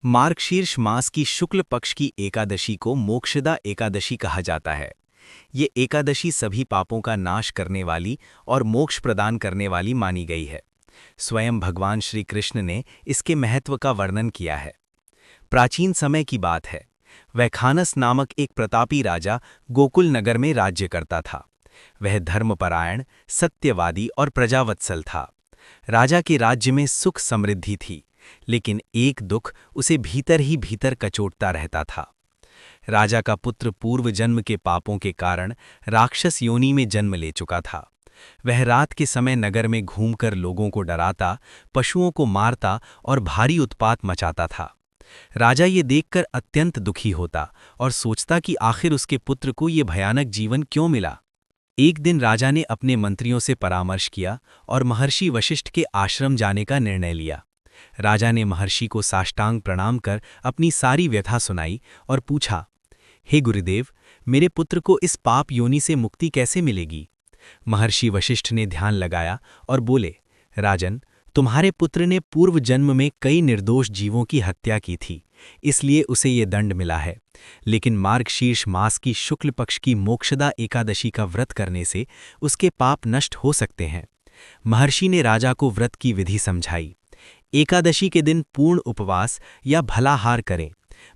मार्गशीर्ष मास की शुक्ल पक्ष की एकादशी को मोक्षदा एकादशी कहा जाता है। ये एकादशी सभी पापों का नाश करने वाली और मोक्ष प्रदान करने वाली मानी गई है। स्वयं भगवान श्री कृष्ण ने इसके महत्व का वर्णन किया है। प्राचीन समय की बात है। वैखानस नामक एक प्रतापी राजा गोकुल नगर में राज्य करता था। वह धर्मपरायण, सत्यवादी और प्रजावत्सल था। राजा के राज्य में सुख समृद्धि थी, लेकिन एक दुख उसे भीतर ही भीतर कचोटता रहता था। राजा का पुत्र पूर्व जन्म के पापों के कारण राक्षस योनि में जन्म ले चुका था। वह रात के समय नगर में घूमकर लोगों को डराता, पशुओं को मारता और भारी उत्पात मचाता था। राजा ये देखकर अत्यंत दुखी होता और सोचता कि आखिर उसके पुत्र को ये भयानक जीवन क्यों मिला। एक दिन राजा ने अपने मंत्रियों से परामर्श किया और महर्षि वशिष्ठ के आश्रम जाने का निर्णय लिया। राजा ने महर्षि को साष्टांग प्रणाम कर अपनी सारी व्यथा सुनाई और पूछा, हे गुरुदेव, मेरे पुत्र को इस पाप योनि से मुक्ति कैसे मिलेगी? महर्षि वशिष्ठ ने ध्यान लगाया और बोले, राजन, तुम्हारे पुत्र ने पूर्व जन्म में कई निर्दोष जीवों की हत्या की थी, इसलिए उसे ये दंड मिला है। लेकिन मार्गशीर्ष मास की शुक्ल पक्ष की मोक्षदा एकादशी का व्रत करने से उसके पाप नष्ट हो सकते हैं। महर्षि ने राजा को व्रत की विधि समझाई। एकादशी के दिन पूर्ण उपवास या भलाहार करें,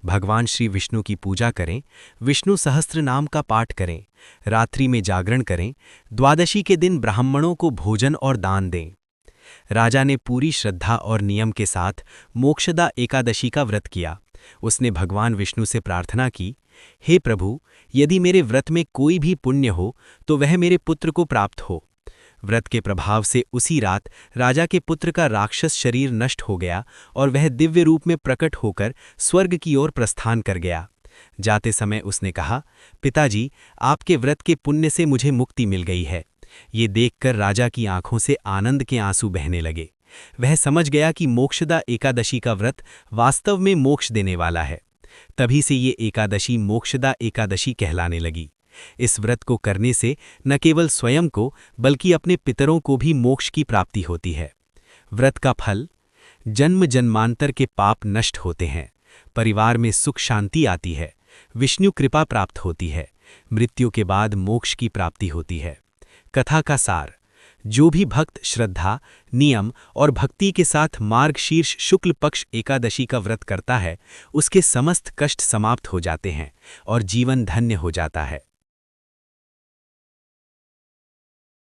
भगवान श्री विष्णु की पूजा करें, विष्णु सहस्त्र नाम का पाठ करें, रात्रि में जागरण करें, द्वादशी के दिन ब्राह्मणों को भोजन और दान दें। राजा ने पूरी श्रद्धा और नियम के साथ मोक्षदा एकादशी का व्रत किया। उसने भगवान विष्णु से प्रार्थना की, हे प्रभु, यदि मेरे व्रत में कोई भी पुण्य हो तो वह मेरे पुत्र को प्राप्त हो। व्रत के प्रभाव से उसी रात राजा के पुत्र का राक्षस शरीर नष्ट हो गया और वह दिव्य रूप में प्रकट होकर स्वर्ग की ओर प्रस्थान कर गया। जाते समय उसने कहा, पिताजी, आपके व्रत के पुण्य से मुझे मुक्ति मिल गई है। ये देखकर राजा की आंखों से आनंद के आंसू बहने लगे। वह समझ गया कि मोक्षदा एकादशी का व्रत वास्तव में मोक्ष देने वाला है। तभी से ये एकादशी मोक्षदा एकादशी कहलाने लगी। इस व्रत को करने से न केवल स्वयं को बल्कि अपने पितरों को भी मोक्ष की प्राप्ति होती है। व्रत का फल, जन्म जन्मांतर के पाप नष्ट होते हैं, परिवार में सुख शांति आती है, विष्णु कृपा प्राप्त होती है, मृत्यु के बाद मोक्ष की प्राप्ति होती है। कथा का सार, जो भी भक्त श्रद्धा, नियम और भक्ति के साथ मार्गशीर्ष शुक्ल पक्ष एकादशी का व्रत करता है, उसके समस्त कष्ट समाप्त हो जाते हैं और जीवन धन्य हो जाता है।